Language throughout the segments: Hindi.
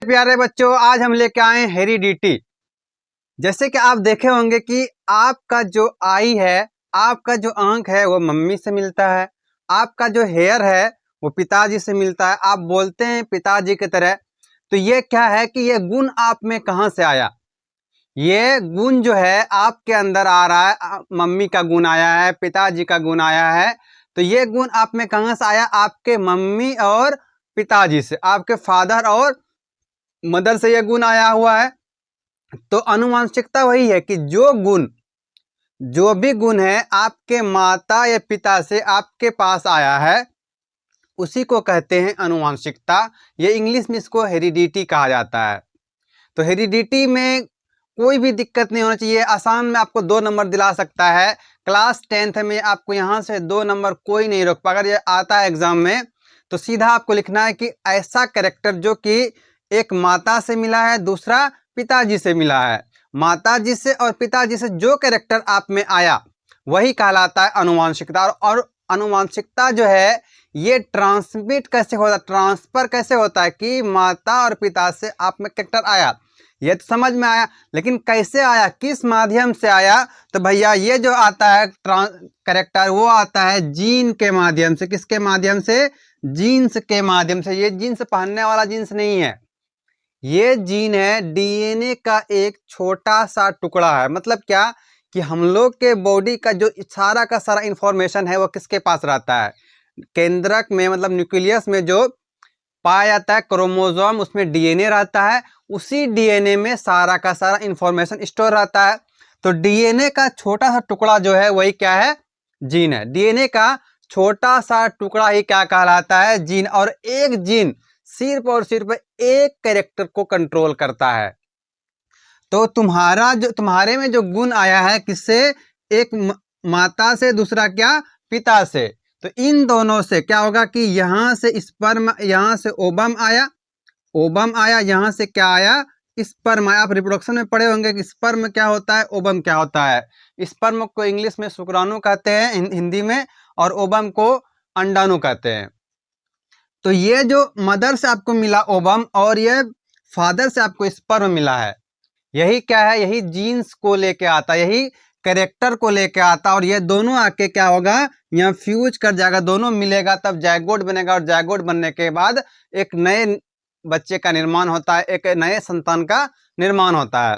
प्यारे बच्चों, आज हम लेके आए हेरिडिटी। जैसे कि आप देखे होंगे कि आपका जो आई है, आपका जो आंख है वो मम्मी से मिलता है, आपका जो हेयर है वो पिताजी से मिलता है। आप बोलते हैं पिताजी की तरह। तो ये क्या है कि ये गुण आप में कहाँ से आया? ये गुण जो है आपके अंदर आ रहा है, मम्मी का गुण आया है, पिताजी का गुण आया है। तो ये गुण आप में कहाँ से आया? आपके मम्मी और पिताजी से, आपके फादर और मदर से यह गुण आया हुआ है। तो आनुवंशिकता वही है कि जो भी गुण है आपके माता या पिता से आपके पास आया है, उसी को कहते हैं आनुवंशिकता। ये इंग्लिश में इसको हेरिडिटी कहा जाता है। तो हेरिडिटी में कोई भी दिक्कत नहीं होना चाहिए। आसान में आपको 2 नंबर दिला सकता है। क्लास 10th में आपको यहाँ से 2 नंबर कोई नहीं रोक पाएगा। अगर ये आता है एग्जाम में तो सीधा आपको लिखना है कि ऐसा कैरेक्टर जो कि एक माता से मिला है, दूसरा पिताजी से मिला है। माताजी से और पिताजी से जो कैरेक्टर आप में आया वही कहलाता है आनुवंशिकता। और आनुवंशिकता जो है ये ट्रांसमिट कैसे होता है, ट्रांसफर कैसे होता है कि माता और पिता से आप में कैरेक्टर आया, ये तो समझ में आया। लेकिन कैसे आया, किस माध्यम से आया? तो भैया ये जो आता है कैरेक्टर वो आता है जीन के माध्यम से। किसके माध्यम से? जीन्स के माध्यम से। ये जीन्स पहनने वाला जीन्स नहीं है, ये जीन है डीएनए का एक छोटा सा टुकड़ा है। मतलब क्या कि हम लोग के बॉडी का जो सारा का सारा इंफॉर्मेशन है वो किसके पास रहता है? केंद्रक में, मतलब न्यूक्लियस में जो पाया जाता है क्रोमोसोम, उसमें डीएनए रहता है। उसी डीएनए में सारा का सारा इंफॉर्मेशन स्टोर रहता है। तो डीएनए का छोटा सा टुकड़ा जो है वही क्या है? जीन है। डीएनए का छोटा सा टुकड़ा ही क्या कहलाता है? जीन। और एक जीन सिर्फ और सिर्फ एक कैरेक्टर को कंट्रोल करता है। तो तुम्हारे में जो गुण आया है किससे? एक माता से, दूसरा क्या? पिता से। तो इन दोनों से क्या होगा कि यहाँ से स्पर्म, यहाँ से ओवम आया, ओवम आया, यहाँ से क्या आया? स्पर्म आया। आप रिप्रोडक्शन में पढ़े होंगे कि स्पर्म क्या होता है, ओवम क्या होता है। स्पर्म को इंग्लिश में शुक्राणु कहते हैं हिंदी में, और ओवम को अंडाणु कहते हैं। तो ये जो मदर से आपको मिला ओवम, और ये फादर से आपको स्पर्म मिला है, यही क्या है? यही जीन्स को लेके आता, यही कैरेक्टर को लेके आता। और ये दोनों आके क्या होगा? यहाँ फ्यूज कर जाएगा, दोनों मिलेगा तब जायगोट बनेगा। और जायगोट बनने के बाद एक नए बच्चे का निर्माण होता है, एक नए संतान का निर्माण होता है।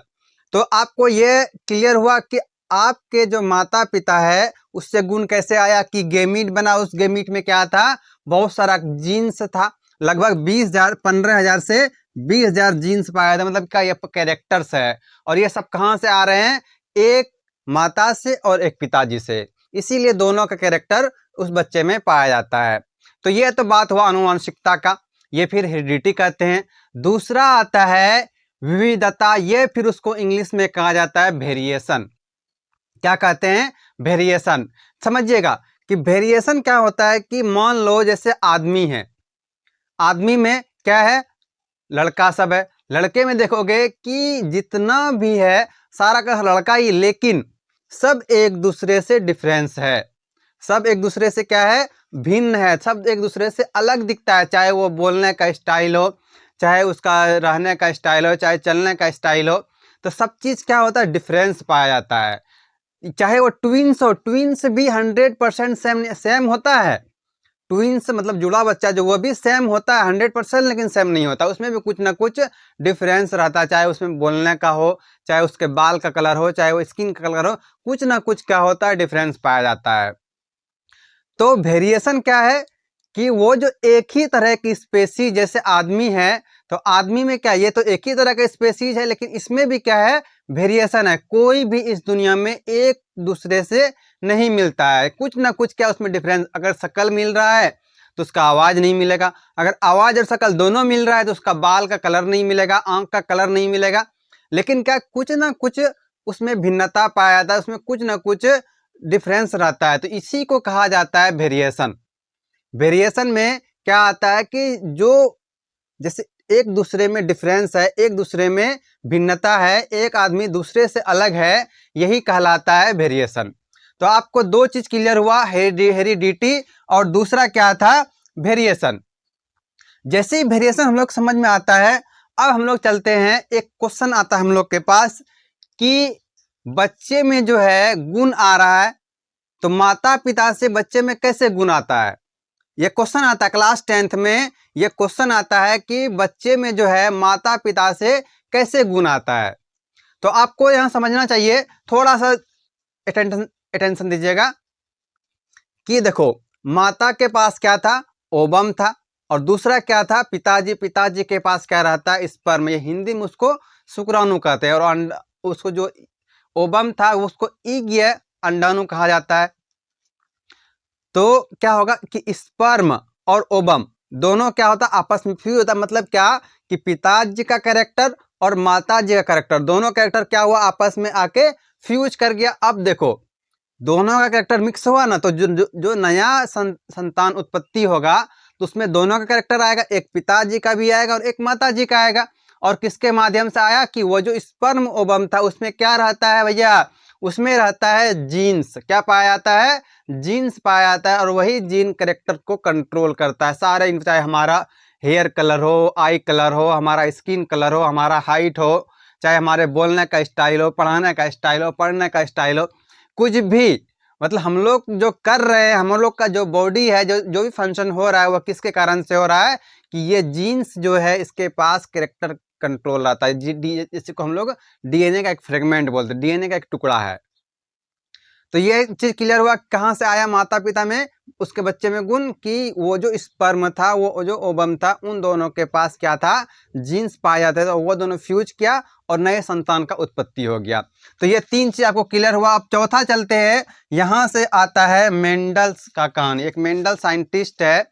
तो आपको ये क्लियर हुआ कि आपके जो माता पिता है उससे गुण कैसे आया कि गेमीट बना। उस गेमीट में क्या था? बहुत सारा जीन्स था। लगभग 20,000, 15,000 से 20,000 जीन्स पाया था। मतलब क्या? ये कैरेक्टर्स है। और ये सब कहाँ से आ रहे हैं? एक माता से और एक पिताजी से। इसीलिए दोनों का कैरेक्टर उस बच्चे में पाया जाता है। तो ये तो बात हुआ आनुवंशिकता का, ये फिर हेरिडिटी कहते हैं। दूसरा आता है विविधता। ये फिर उसको इंग्लिश में कहा जाता है वेरिएशन। क्या कहते हैं? वेरिएशन। समझिएगा कि वेरिएशन क्या होता है कि मान लो जैसे आदमी है, आदमी में क्या है? लड़का सब है। लड़के में देखोगे कि जितना भी है सारा का लड़का ही, लेकिन सब एक दूसरे से डिफरेंस है। सब एक दूसरे से क्या है? भिन्न है। सब एक दूसरे से अलग दिखता है, चाहे वो बोलने का स्टाइल हो, चाहे उसका रहने का स्टाइल हो, चाहे चलने का स्टाइल हो। तो सब चीज़ क्या होता है? डिफरेंस पाया जाता है। चाहे वो ट्विंस हो, ट्विंस भी 100% सेम होता है। ट्विंस मतलब जुड़ा बच्चा जो, वो भी सेम होता है 100%, लेकिन सेम नहीं होता। उसमें भी कुछ ना कुछ डिफरेंस रहता है, चाहे उसमें बोलने का हो, चाहे उसके बाल का कलर हो, चाहे वो स्किन का कलर हो, कुछ ना कुछ क्या होता है? डिफरेंस पाया जाता है। तो वेरिएशन क्या है कि वो जो एक ही तरह की स्पेसीज, जैसे आदमी है तो आदमी में क्या, ये तो एक ही तरह का स्पेसीज है, लेकिन इसमें भी क्या है? वेरिएशन है। कोई भी इस दुनिया में एक दूसरे से नहीं मिलता है। कुछ ना कुछ क्या उसमें डिफरेंस। अगर शक्ल मिल रहा है तो उसका आवाज नहीं मिलेगा। अगर आवाज और शक्ल दोनों मिल रहा है तो उसका बाल का कलर नहीं मिलेगा, आंख का कलर नहीं मिलेगा। लेकिन क्या कुछ ना कुछ उसमें भिन्नता पाया जाता है, उसमें कुछ ना कुछ डिफरेंस रहता है। तो इसी को कहा जाता है वेरिएशन। वेरिएशन में क्या आता है कि जो जैसे एक दूसरे में डिफरेंस है, एक दूसरे में भिन्नता है, एक आदमी दूसरे से अलग है, यही कहलाता है वेरिएशन। तो आपको 2 चीज क्लियर हुआ, हेरिडिटी और दूसरा क्या था? वेरिएशन। जैसे ही वेरिएशन हम लोग समझ में आता है, अब हम लोग चलते हैं, एक क्वेश्चन आता है हम लोग के पास कि बच्चे में जो है गुण आ रहा है, तो माता पिता से बच्चे में कैसे गुण आता है। ये क्वेश्चन आता है क्लास 10th में, ये क्वेश्चन आता है कि बच्चे में जो है माता पिता से कैसे गुण आता है। तो आपको यहां समझना चाहिए, थोड़ा सा अटेंशन दीजिएगा कि देखो माता के पास क्या था, ओबम था, और दूसरा क्या था, पिताजी। पिताजी के पास क्या रहता है, स्पर्म। ये हिंदी में उसको शुक्राणु कहते हैं, और उसको जो ओबम था उसको ईग या अंडाणु कहा जाता है। तो क्या होगा कि स्पर्म और ओबम दोनों क्या होता है, आपस में फ्यूज होता है। मतलब क्या कि पिताजी का कैरेक्टर और माताजी का कैरेक्टर, दोनों कैरेक्टर क्या हुआ, आपस में आके फ्यूज कर गया। अब देखो दोनों का कैरेक्टर मिक्स हुआ ना, तो जो नया संतान उत्पत्ति होगा तो उसमें दोनों का कैरेक्टर आएगा, एक पिताजी का भी आएगा और एक माताजी का आएगा। और किसके माध्यम से आया कि वो जो स्पर्म ओबम था उसमें क्या रहता है भैया, उसमें रहता है जीन्स। क्या पाया जाता है, जीन्स पाया जाता है, और वही जीन कैरेक्टर को कंट्रोल करता है सारे, चाहे हमारा हेयर कलर हो, आई कलर हो, हमारा स्किन कलर हो, हमारा हाइट हो, चाहे हमारे बोलने का स्टाइल हो, पढ़ाने का स्टाइल हो, पढ़ने का स्टाइल हो, कुछ भी। मतलब हम लोग जो कर रहे हैं, हम लोग का जो बॉडी है, जो भी फंक्शन हो रहा है, वह किसके कारण से हो रहा है कि ये जीन्स जो है इसके पास कैरेक्टर कंट्रोल रहता है। इसको हम लोग डीएनए का एक फ्रेगमेंट बोलते हैं, डीएनए का एक टुकड़ा है। तो ये चीज क्लियर हुआ कहाँ से आया माता पिता में उसके बच्चे में गुण, कि वो जो स्पर्म था, वो जो ओबम था, उन दोनों के पास क्या था, जीन्स पाए जाते थे, तो वो दोनों फ्यूज किया और नए संतान का उत्पत्ति हो गया। तो ये तीन चीज आपको क्लियर हुआ। अब चौथा चलते हैं, यहाँ से आता है मेंडल्स का कहानी। एक मेंडल साइंटिस्ट है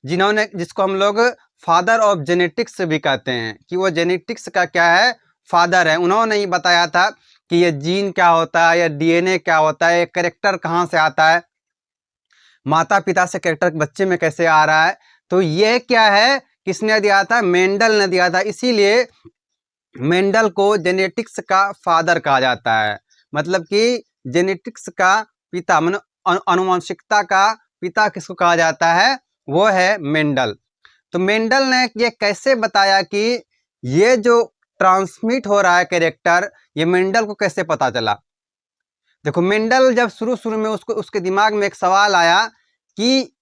जिन्होंने, जिसको हम लोग फादर ऑफ जेनेटिक्स भी कहते हैं, कि वो जेनेटिक्स का क्या है, फादर है। उन्होंने ही बताया था कि ये जीन क्या होता है, या डीएनए क्या होता है, कैरेक्टर कहाँ से आता है, माता पिता से कैरेक्टर बच्चे में कैसे आ रहा है। तो ये क्या है, किसने दिया था, मेंडल ने दिया था। इसीलिए मेंडल को जेनेटिक्स का फादर कहा जाता है। मतलब कि जेनेटिक्स का पिता, मतलब आनुवंशिकता का पिता किसको कहा जाता है, वो है मेंडल। तो मेंडल ने ये कैसे बताया कि ये जो ट्रांसमिट हो रहा है कैरेक्टर, ये मेंडल को कैसे पता चला। देखो मेंडल जब शुरू में उसके दिमाग में एक सवाल आया कि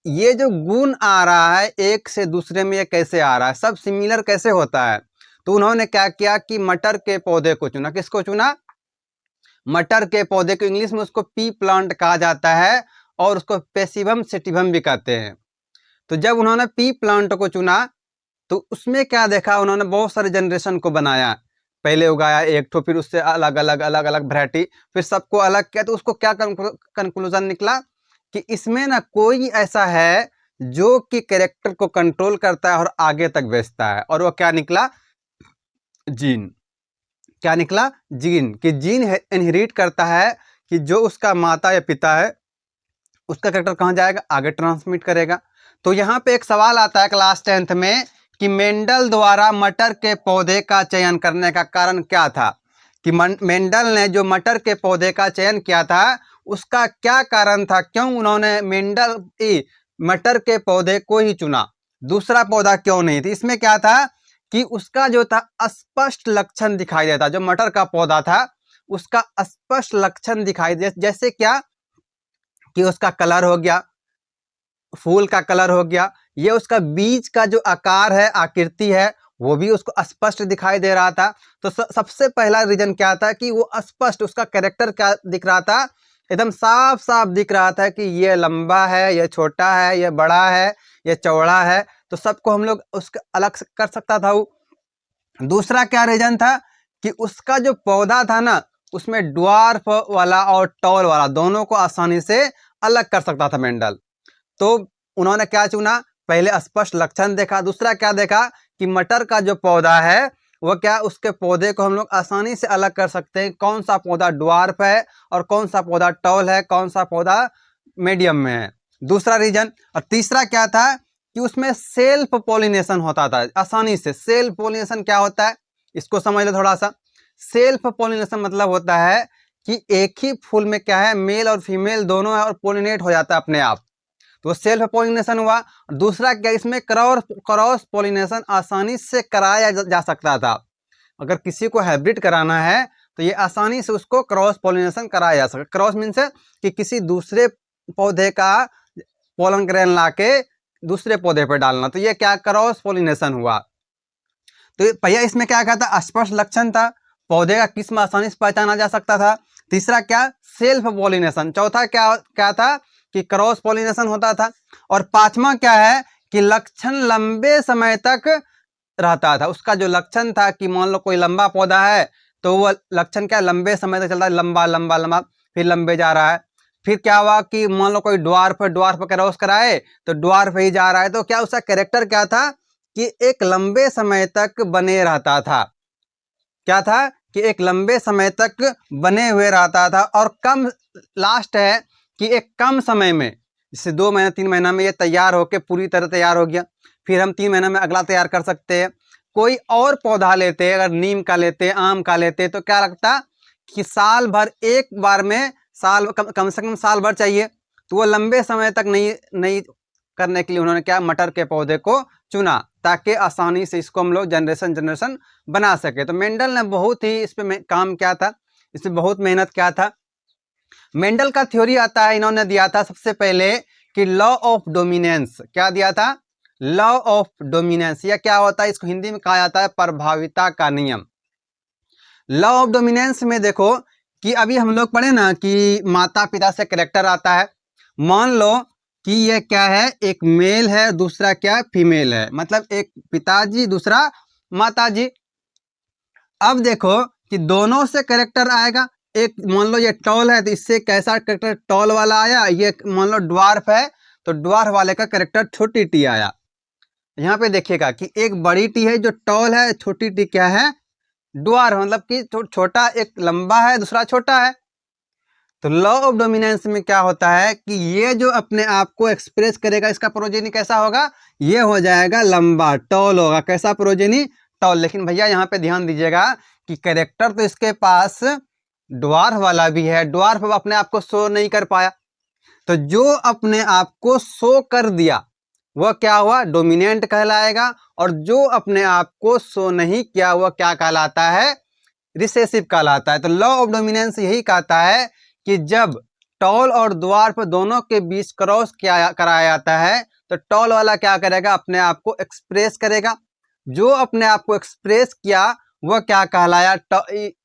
ये जो गुण आ रहा है एक से दूसरे में, ये कैसे आ रहा है, सब सिमिलर कैसे होता है। तो उन्होंने क्या किया कि मटर के पौधे को चुना। किसको चुना, मटर के पौधे को। इंग्लिश में उसको पी प्लांट कहा जाता है, और उसको पेसिवम सेटिवम भी कहते हैं। तो जब उन्होंने पी प्लांट को चुना तो उसमें क्या देखा, उन्होंने बहुत सारे जनरेशन को बनाया। पहले उगाया एक ठो, फिर उससे अलग अलग वैरायटी, फिर सबको अलग किया। तो उसको क्या कंक्लूजन निकला कि इसमें ना कोई ऐसा है जो कि कैरेक्टर को कंट्रोल करता है और आगे तक भेजता है। और वो क्या निकला, जीन। क्या निकला, जीन। कि जीन इनहेरिट करता है, कि जो उसका माता या पिता है उसका कैरेक्टर कहाँ जाएगा, आगे ट्रांसमिट करेगा। तो यहाँ पे एक सवाल आता है क्लास 10th में कि मेंडल द्वारा मटर के पौधे का चयन करने का कारण क्या था। कि मेंडल ने जो मटर के पौधे का चयन किया था उसका क्या कारण था, क्यों उन्होंने मेंडल मटर के पौधे को ही चुना, दूसरा पौधा क्यों नहीं थी। इसमें क्या था कि उसका जो था स्पष्ट लक्षण दिखाई देता, जो मटर का पौधा था उसका स्पष्ट लक्षण दिखाई दे। जैसे क्या कि उसका कलर हो गया, फूल का कलर हो गया, ये उसका बीज का जो आकार है, आकृति है, वो भी उसको स्पष्ट दिखाई दे रहा था। तो सबसे पहला रीजन क्या था कि वो स्पष्ट, उसका कैरेक्टर क्या दिख रहा था, एकदम साफ साफ दिख रहा था कि ये लंबा है, ये छोटा है, ये बड़ा है, ये चौड़ा है। तो सबको हम लोग उसका अलग कर सकता था वो। दूसरा क्या रीजन था कि उसका जो पौधा था ना, उसमें ड्वार्फ वाला और टॉल वाला दोनों को आसानी से अलग कर सकता था मेंडल। तो उन्होंने क्या चुना, पहले स्पष्ट लक्षण देखा, दूसरा क्या देखा कि मटर का जो पौधा है वो क्या, उसके पौधे को हम लोग आसानी से अलग कर सकते हैं, कौन सा पौधा ड्वार्फ है और कौन सा पौधा टॉल है, कौन सा पौधा मीडियम में है, दूसरा रीजन। और तीसरा क्या था कि उसमें सेल्फ पॉलिनेशन होता था आसानी से। सेल्फ पॉलिनेशन क्या होता है, इसको समझ लो थोड़ा सा। सेल्फ पॉलिनेशन मतलब होता है कि एक ही फूल में क्या है, मेल और फीमेल दोनों है और पॉलिनेट हो जाता है अपने आप। तो सेल्फ पॉलिनेशन हुआ। दूसरा क्या, इसमें क्रॉस पॉलिनेशन आसानी से कराया जा सकता था। अगर किसी को हाइब्रिड कराना है तो ये आसानी से उसको क्रॉस पॉलिनेशन कराया जा सकता। क्रॉस मीन्स कि किसी दूसरे पौधे का पोलन ग्रेन ला के दूसरे पौधे पर डालना, तो ये क्या, क्रॉस पॉलिनेशन हुआ। तो भैया इसमें क्या कहा था, स्पष्ट लक्षण था, पौधे का किस्म आसानी से पहचाना जा सकता था। तीसरा क्या, सेल्फ पॉलिनेशन। चौथा क्या क्या था कि क्रॉस पॉलिनेशन होता था। और पांचवा क्या है कि लक्षण लंबे समय तक रहता था। उसका जो लक्षण था कि मान लो कोई लंबा पौधा है तो वो लक्षण क्या, लंबे समय तक चलता है, लंबा लंबा लंबा, फिर लंबे जा रहा है। फिर क्या हुआ कि मान लो कोई ड्वार्फ क्रॉस कराए तो ड्वार्फ ही जा रहा है, तो क्या उसका कैरेक्टर क्या था कि एक लंबे समय तक बने रहता था। क्या था कि एक लंबे समय तक बने हुए रहता था। और कम, लास्ट है कि एक कम समय में, जैसे 2 महीना 3 महीना में ये तैयार होके पूरी तरह तैयार हो गया, फिर हम 3 महीना में अगला तैयार कर सकते हैं। कोई और पौधा लेते, अगर नीम का लेते, आम का लेते, तो क्या लगता कि साल भर एक बार में, कम से कम साल भर चाहिए। तो वो लंबे समय तक नहीं करने के लिए उन्होंने क्या, मटर के पौधे को चुना, ताकि आसानी से इसको हम लोग जनरेशन बना सके। तो मेंडल ने बहुत ही इस पे काम किया था, इस पे बहुत मेहनत किया था। मेंडल का थ्योरी आता है, इन्होंने दिया था सबसे पहले कि लॉ ऑफ डोमिनेंस। क्या दिया था, लॉ ऑफ डोमिनेंस। यह क्या होता है, इसको हिंदी में कहा जाता है प्रभाविता का नियम। लॉ ऑफ डोमिनेंस में देखो कि अभी हम लोग पढ़े ना कि माता पिता से कैरेक्टर आता है। मान लो कि ये क्या है, एक मेल है, दूसरा क्या, फीमेल है, मतलब एक पिताजी दूसरा माताजी। अब देखो कि दोनों से कैरेक्टर आएगा। एक मान लो ये टॉल है तो इससे कैसा कैरेक्टर, टॉल वाला आया। ये मान लो ड्वार्फ है तो ड्वार्फ वाले का कैरेक्टर छोटी टी आया। यहाँ पे देखिएगा कि एक बड़ी टी है जो टॉल है, छोटी टी क्या है, ड्वार्फ, मतलब कि छोटा, एक लंबा है दूसरा छोटा है। तो लॉ ऑफ डोमिनेंस में क्या होता है कि ये जो अपने आप को एक्सप्रेस करेगा, इसका प्रोजेनी कैसा होगा, ये हो जाएगा लंबा, टॉल होगा। कैसा प्रोजेनी, टॉल। लेकिन भैया यहाँ पे ध्यान दीजिएगा कि कैरेक्टर तो इसके पास ड्वार्फ वाला भी है, ड्वार्फ अपने आप को शो नहीं कर पाया। तो जो अपने आप को शो कर दिया वह क्या हुआ, डोमिनेंट कहलाएगा। और जो अपने आप को शो नहीं किया वह क्या कहलाता है, रिसेसिव कहलाता है। तो लॉ ऑफ डोमिनेंस यही कहता है कि जब टॉल और ड्वार्फ दोनों के बीच क्रॉस कराया जाता है तो टॉल वाला क्या करेगा, अपने आप को एक्सप्रेस करेगा। जो अपने आप को एक्सप्रेस किया वह क्या कहलाया,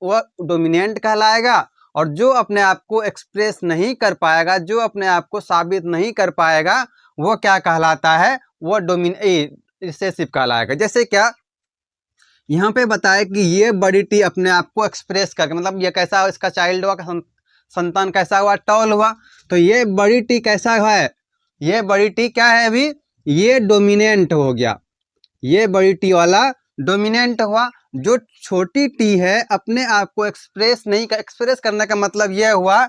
वह डोमिनेंट कहलाएगा। और जो अपने आप को एक्सप्रेस नहीं कर पाएगा, जो अपने आप को साबित नहीं कर पाएगा, वो क्या कहलाता है, वो रिसेसिव कहलाएगा। जैसे क्या यहाँ पे बताया कि ये बड़ी टी अपने आप को एक्सप्रेस करके, मतलब ये कैसा हुआ, इसका चाइल्ड हुआ, संतान कैसा हुआ, टॉल हुआ। तो ये बड़ी टी कैसा हुआ है, ये बड़ी टी क्या है, अभी ये डोमिनेंट हो गया, ये बड़ी टी वाला डोमिनेंट हुआ। जो छोटी टी है अपने आप को एक्सप्रेस करने का मतलब ये हुआ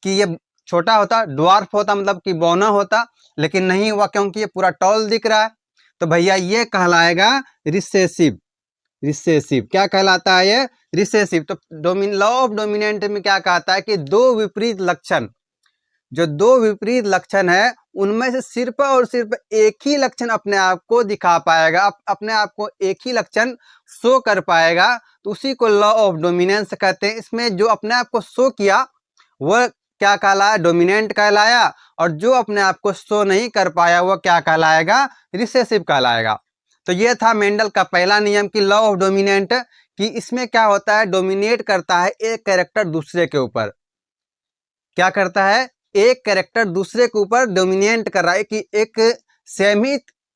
कि ये छोटा होता, ड्वार्फ होता, मतलब कि बौना होता, लेकिन नहीं हुआ क्योंकि ये पूरा टॉल दिख रहा है। तो भैया ये कहलाएगा रिसेसिव। रिसेसिव क्या कहलाता है, ये रिसेसिव। तो लॉ ऑफ डोमिनेंट में क्या कहता है कि दो विपरीत लक्षण, जो दो विपरीत लक्षण है उनमें से सिर्फ और सिर्फ एक ही लक्षण अपने आप को दिखा पाएगा, अपने आप को एक ही लक्षण शो कर पाएगा, तो उसी को लॉ ऑफ डोमिनेंस कहते हैं। इसमें जो अपने आप को शो किया वह क्या कहलाया, डोमिनेंट कहलाया। और जो अपने आप को शो नहीं कर पाया वह क्या कहलाएगा, रिसेसिव कहलाएगा। तो ये था मेंडल का पहला नियम कि लॉ ऑफ डोमिनेंट, कि इसमें क्या होता है, डोमिनेट करता है एक कैरेक्टर दूसरे के ऊपर। क्या करता है, एक कैरेक्टर दूसरे के ऊपर डोमिनेट कर रहा है। कि एक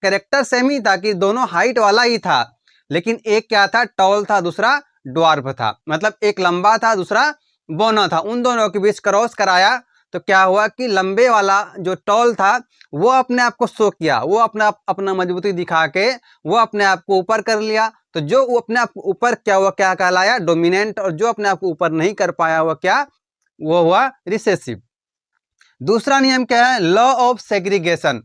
कैरेक्टर सेम ही था, कि दोनों हाइट वाला ही था, लेकिन एक क्या था, टॉल था, दूसरा ड्वार्फ था, मतलब एक लंबा था दूसरा बौना था। उन दोनों के बीच क्रॉस कराया तो क्या हुआ कि लंबे वाला जो टॉल था वो अपने आप को शो किया, वो अपना मजबूती दिखा के वो अपने आप को ऊपर कर लिया। तो जो वो अपने आप को ऊपर क्या हुआ, क्या कहलाया, डोमिनेंट। और जो अपने आप को ऊपर नहीं कर पाया वो क्या, वो हुआ रिसेसिव। दूसरा नियम क्या है, लॉ ऑफ सेग्रीगेशन।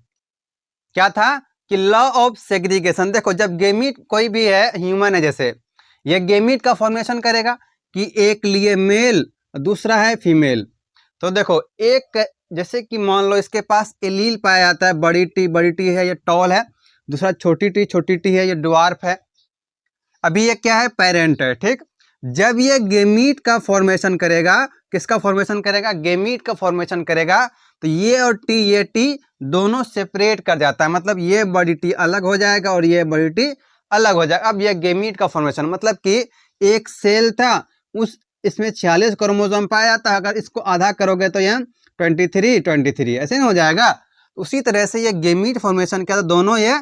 क्या था कि लॉ ऑफ सेग्रीगेशन, देखो जब गेमीट कोई भी है, ह्यूमन है जैसे, ये गेमीट का फॉर्मेशन करेगा कि एक लिए मेल दूसरा है फीमेल। तो देखो एक जैसे कि मान लो इसके पास एलील पाया जाता है, बड़ी टी है, ये टॉल है, दूसरा छोटी टी है, ये ड्वार्फ है। अभी ये क्या है, पेरेंट है, ठीक। जब ये गेमीट का फॉर्मेशन करेगा, किसका फॉर्मेशन करेगा, गेमीट का फॉर्मेशन करेगा, तो ये और टी, ये टी दोनों सेपरेट कर जाता है, मतलब ये बड़ी टी अलग हो जाएगा और ये बड़ी टी अलग हो जाएगा। अब ये गेमीट का फॉर्मेशन मतलब कि एक सेल था, उस इसमें 46 क्रोमोसोम पाया जाता है, अगर इसको आधा करोगे तो ये 23 ऐसे नहीं हो जाएगा। उसी तरह से ये गेमीट फॉर्मेशन क्या था, दोनों ये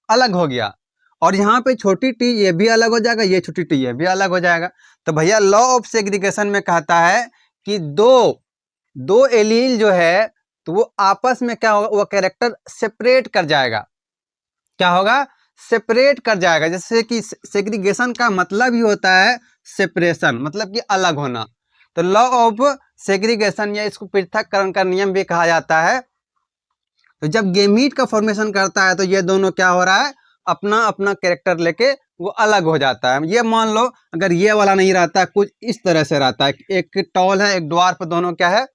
अलग हो गया, और यहाँ पे छोटी टी ये भी अलग हो जाएगा, ये छोटी टी ये भी अलग हो जाएगा। तो भैया लॉ ऑफ सेग्रीगेशन में कहता है कि दो एलील जो है तो वो आपस में क्या होगा, वो कैरेक्टर सेपरेट कर जाएगा। क्या होगा, सेपरेट कर जाएगा। जैसे कि सेग्रीगेशन का मतलब ही होता है सेपरेशन, मतलब कि अलग होना। तो लॉ ऑफ सेग्रीगेशन या इसको पृथक्करण का नियम भी कहा जाता है। तो जब गेमीट का फॉर्मेशन करता है तो ये दोनों क्या हो रहा है, अपना अपना कैरेक्टर लेके वो अलग हो जाता है। ये मान लो अगर ये वाला नहीं रहता, कुछ इस तरह से रहता है, एक टॉल है, एक ड्वार्फ, दोनों क्या है,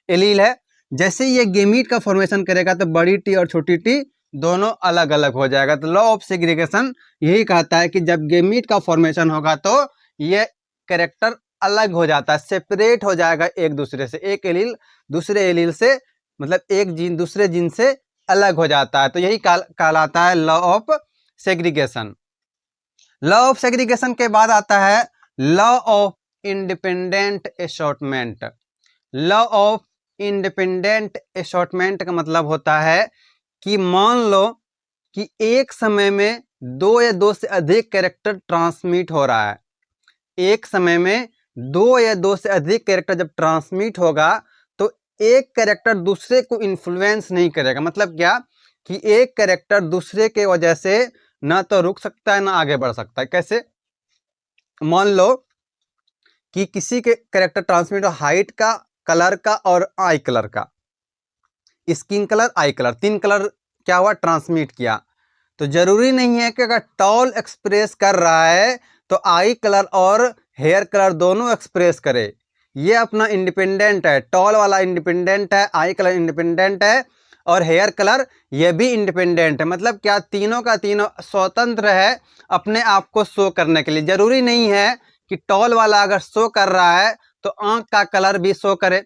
एलील है। जैसे ये गेमीट का फॉर्मेशन करेगा तो बड़ी टी और छोटी टी दोनों अलग अलग हो जाएगा। तो लॉ ऑफ सेग्रीगेशन यही कहता है कि जब गेमीट का फॉर्मेशन होगा तो ये कैरेक्टर अलग हो जाता है, सेपरेट हो जाएगा एक दूसरे से, एक एलील दूसरे एलील से, मतलब एक जीन दूसरे जीन से अलग हो जाता है। तो यही कहलाता है law of segregation. Law of segregation के बाद आता है law of independent assortment. Law of independent assortment का मतलब होता है कि मान लो कि एक समय में दो या दो से अधिक कैरेक्टर ट्रांसमिट हो रहा है। एक समय में दो या दो से अधिक कैरेक्टर जब ट्रांसमिट होगा तो एक कैरेक्टर दूसरे को इन्फ्लुएंस नहीं करेगा। मतलब क्या कि एक कैरेक्टर दूसरे के वजह से ना तो रुक सकता है ना आगे बढ़ सकता है। कैसे, मान लो कि किसी के कैरेक्टर ट्रांसमिट हो, हाइट का, कलर का और आई कलर का, स्किन कलर, आई कलर, तीन कलर क्या हुआ, ट्रांसमिट किया। तो जरूरी नहीं है कि अगर टॉल एक्सप्रेस कर रहा है तो आई कलर और हेयर कलर दोनों एक्सप्रेस करे। ये अपना इंडिपेंडेंट है, टॉल वाला इंडिपेंडेंट है, आई कलर इंडिपेंडेंट है और हेयर कलर ये भी इंडिपेंडेंट है। मतलब क्या, तीनों का तीनों स्वतंत्र है अपने आप को शो करने के लिए। जरूरी नहीं है कि टॉल वाला अगर शो कर रहा है तो आंख का कलर भी शो करे,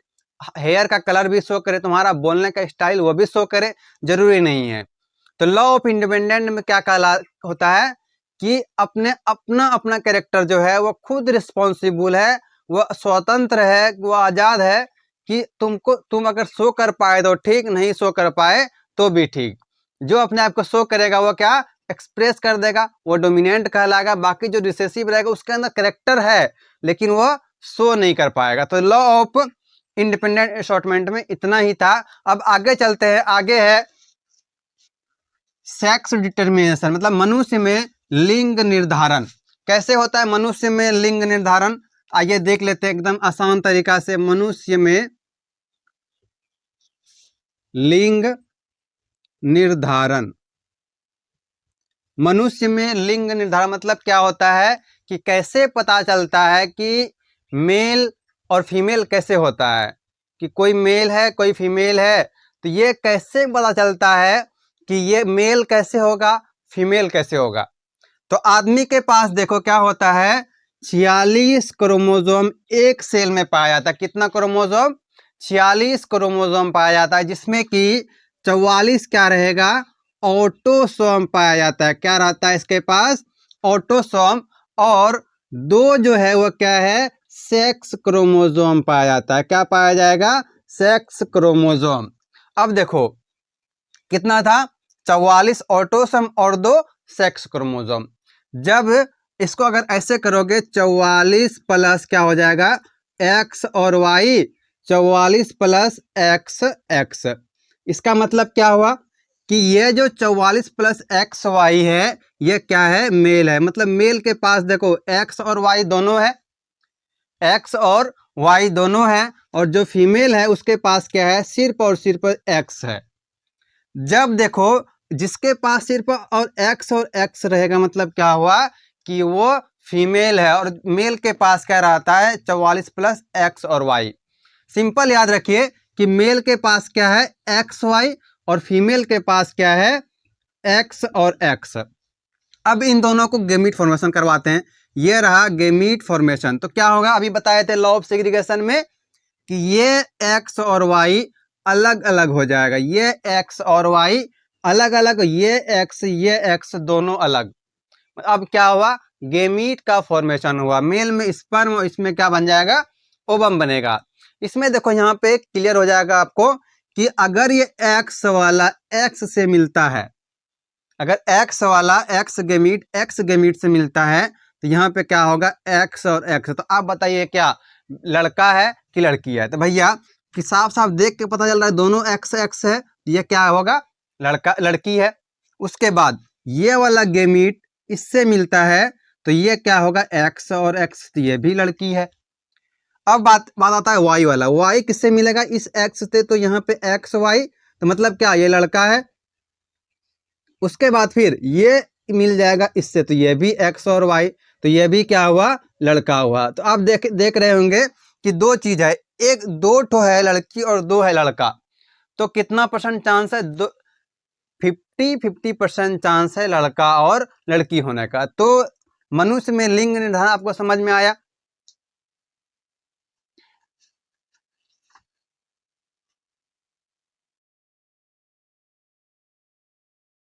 हेयर का कलर भी शो करे, तुम्हारा बोलने का स्टाइल वो भी शो करे, जरूरी नहीं है। तो लॉ ऑफ इंडिपेंडेंट में क्या कहला होता है कि अपने अपना अपना कैरेक्टर जो है वो खुद रिस्पॉन्सिबल है, वो स्वतंत्र है, वो आज़ाद है कि तुम अगर शो कर पाए तो ठीक, नहीं शो कर पाए तो भी ठीक। जो अपने आप को शो करेगा वो क्या एक्सप्रेस कर देगा, वो डोमिनेंट कहलाएगा। बाकी जो रिसेसिव रहेगा उसके अंदर कैरेक्टर है लेकिन वो शो नहीं कर पाएगा। तो लॉ ऑफ इंडिपेंडेंट असॉर्टमेंट में इतना ही था। अब आगे चलते हैं, आगे है सेक्स डिटर्मिनेशन, मतलब मनुष्य में लिंग निर्धारण। कैसे होता है मनुष्य में लिंग निर्धारण, आइए देख लेते हैं एकदम आसान तरीका से। मनुष्य में लिंग निर्धारण, मनुष्य में लिंग निर्धारण मतलब क्या होता है कि कैसे पता चलता है कि मेल और फीमेल कैसे होता है, कि कोई मेल है कोई फीमेल है। तो ये कैसे पता चलता है कि ये मेल कैसे होगा फीमेल कैसे होगा। तो आदमी के पास देखो क्या होता है, 46 क्रोमोसोम एक सेल में पाया जाता है। कितना क्रोमोसोम, 46 क्रोमोसोम पाया जाता है, जिसमें कि 44 क्या रहेगा, ऑटोसोम पाया जाता है। क्या रहता है इसके पास, ऑटोसोम। और दो जो है वो क्या है, सेक्स क्रोमोसोम पाया जाता है। क्या पाया जाएगा, सेक्स क्रोमोसोम। अब देखो कितना था, 44 ऑटोसोम और 2 सेक्स क्रोमोसोम। जब इसको अगर ऐसे करोगे 44 प्लस क्या हो जाएगा, एक्स और वाई, 44 प्लस एक्स एक्स। इसका मतलब क्या हुआ कि ये जो 44 प्लस एक्स वाई है ये क्या है, मेल है। मतलब मेल के पास देखो एक्स और वाई दोनों है, एक्स और वाई दोनों है, और जो फीमेल है उसके पास क्या है, सिर्फ और सिर्फ एक्स है। जब देखो जिसके पास सिर्फ और एक्स रहेगा मतलब क्या हुआ कि वो फीमेल है, और मेल के पास क्या रहता है 44 प्लस एक्स और वाई। सिंपल याद रखिए कि मेल के पास क्या है एक्स वाई और फीमेल के पास क्या है एक्स और एक्स। अब इन दोनों को गेमीट फॉर्मेशन करवाते हैं। ये रहा गेमीट फॉर्मेशन। तो क्या होगा, अभी बताए थे लॉ ऑफ सेग्रीगेशन में कि ये एक्स और वाई अलग अलग हो जाएगा, ये एक्स और वाई अलग अलग, ये एक्स दोनों अलग। अब क्या हुआ, गेमीट का फॉर्मेशन हुआ, मेल में स्पर्म और इसमें क्या बन जाएगा, ओवम बनेगा। इसमें देखो यहाँ पे क्लियर हो जाएगा आपको कि अगर ये एक्स वाला एक्स से मिलता है, अगर एक्स वाला एक्स गेमीट से मिलता है तो यहाँ पे क्या होगा एक्स और एक्स। तो आप बताइए क्या लड़का है कि लड़की है? तो भैया कि साफ साफ देख के पता चल रहा है दोनों एक्स एक्स है, तो ये क्या होगा लड़का लड़की है। उसके बाद ये वाला गेमीट इससे मिलता है तो ये क्या होगा एक्स और एक्स, तो ये भी लड़की है। अब बात आता है वाई वाला, वाई किससे मिलेगा इस एक्स से, तो यहाँ पे एक्स वाई, तो मतलब क्या ये लड़का है। उसके बाद फिर ये मिल जाएगा इससे, तो ये भी एक्स और वाई, तो ये भी क्या हुआ लड़का हुआ। तो आप देख रहे होंगे कि दो चीज है, एक दो ठो है लड़की और दो है लड़का, तो कितना परसेंट चांस है, 50-50% चांस है लड़का और लड़की होने का। तो मनुष्य में लिंग निर्धारण आपको समझ में आया।